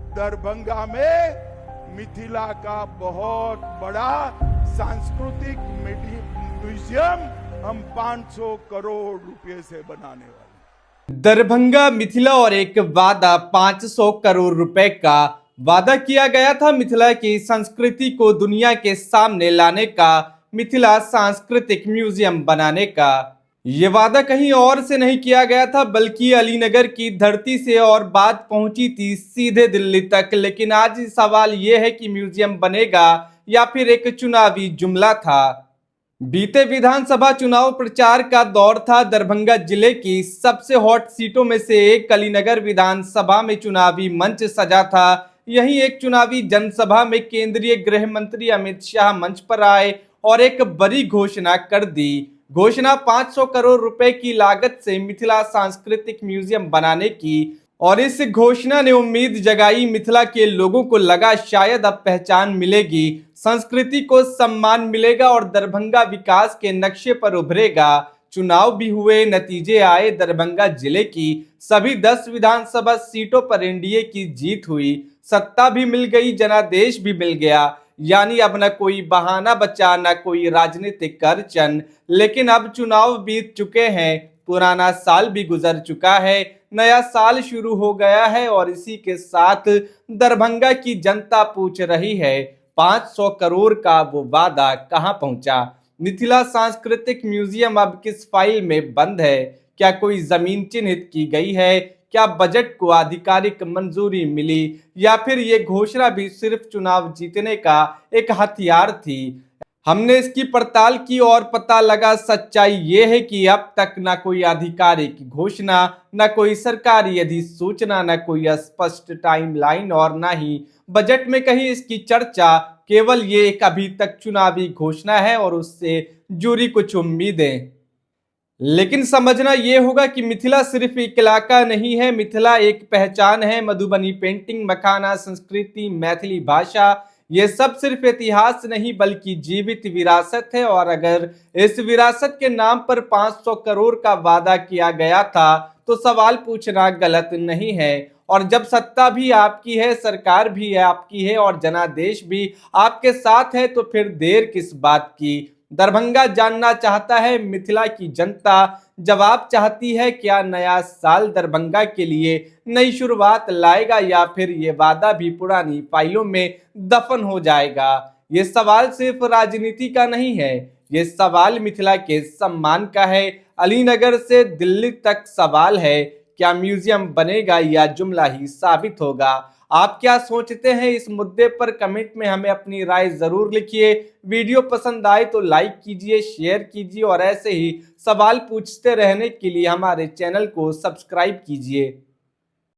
दरभंगा में मिथिला का बहुत बड़ा सांस्कृतिक म्यूजियम हम 500 करोड़ रुपए से बनाने वाले। दरभंगा मिथिला और एक वादा 500 करोड़ रुपए का वादा किया गया था मिथिला की संस्कृति को दुनिया के सामने लाने का, मिथिला सांस्कृतिक म्यूजियम बनाने का। ये वादा कहीं और से नहीं किया गया था बल्कि अलीनगर की धरती से, और बात पहुंची थी सीधे दिल्ली तक। लेकिन आज सवाल ये है कि म्यूजियम बनेगा या फिर एक चुनावी जुमला था। बीते विधानसभा चुनाव प्रचार का दौर था। दरभंगा जिले की सबसे हॉट सीटों में से एक अलीनगर विधानसभा में चुनावी मंच सजा था। यहीं एक चुनावी जनसभा में केंद्रीय गृह मंत्री अमित शाह मंच पर आए और एक बड़ी घोषणा कर दी। घोषणा 500 करोड़ रुपए की लागत से मिथिला सांस्कृतिक म्यूजियम बनाने की, और इस घोषणा ने उम्मीद जगाई। मिथिला के लोगों को लगा शायद अब पहचान मिलेगी, संस्कृति को सम्मान मिलेगा और दरभंगा विकास के नक्शे पर उभरेगा। चुनाव भी हुए, नतीजे आए। दरभंगा जिले की सभी 10 विधानसभा सीटों पर एनडीए की जीत हुई, सत्ता भी मिल गई, जनादेश भी मिल गया। यानी अब न कोई बहाना बचा, न कोई राजनीतिक अड़चन। लेकिन अब चुनाव बीत चुके हैं, पुराना साल भी गुजर चुका है, नया साल शुरू हो गया है, और इसी के साथ दरभंगा की जनता पूछ रही है 500 करोड़ का वो वादा कहां पहुंचा। मिथिला सांस्कृतिक म्यूजियम अब किस फाइल में बंद है? क्या कोई जमीन चिन्हित की गई है? क्या बजट को आधिकारिक मंजूरी मिली, या फिर ये घोषणा भी सिर्फ चुनाव जीतने का एक हथियार थी? हमने इसकी पड़ताल की और पता लगा सच्चाई ये है कि अब तक ना कोई आधिकारिक घोषणा, ना कोई सरकारी अधिसूचना, ना कोई स्पष्ट टाइमलाइन और ना ही बजट में कहीं इसकी चर्चा। केवल ये एक अभी तक चुनावी घोषणा है और उससे जुड़ी कुछ उम्मीदें। लेकिन समझना यह होगा कि मिथिला सिर्फ एक इलाका नहीं है, मिथिला एक पहचान है। मधुबनी पेंटिंग, मखाना संस्कृति, मैथिली भाषा, ये सब सिर्फ इतिहास नहीं बल्कि जीवित विरासत है। और अगर इस विरासत के नाम पर 500 करोड़ का वादा किया गया था तो सवाल पूछना गलत नहीं है। और जब सत्ता भी आपकी है, सरकार भी आपकी है और जनादेश भी आपके साथ है, तो फिर देर किस बात की? दरभंगा जानना चाहता है, मिथिला की जनता जवाब चाहती है। क्या नया साल दरभंगा के लिए नई शुरुआत लाएगा, या फिर ये वादा भी पुरानी फाइलों में दफन हो जाएगा? ये सवाल सिर्फ राजनीति का नहीं है, ये सवाल मिथिला के सम्मान का है। अलीनगर से दिल्ली तक सवाल है, क्या म्यूजियम बनेगा या जुमला ही साबित होगा? आप क्या सोचते हैं इस मुद्दे पर? कमेंट में हमें अपनी राय जरूर लिखिए। वीडियो पसंद आए तो लाइक कीजिए, शेयर कीजिए और ऐसे ही सवाल पूछते रहने के लिए हमारे चैनल को सब्सक्राइब कीजिए।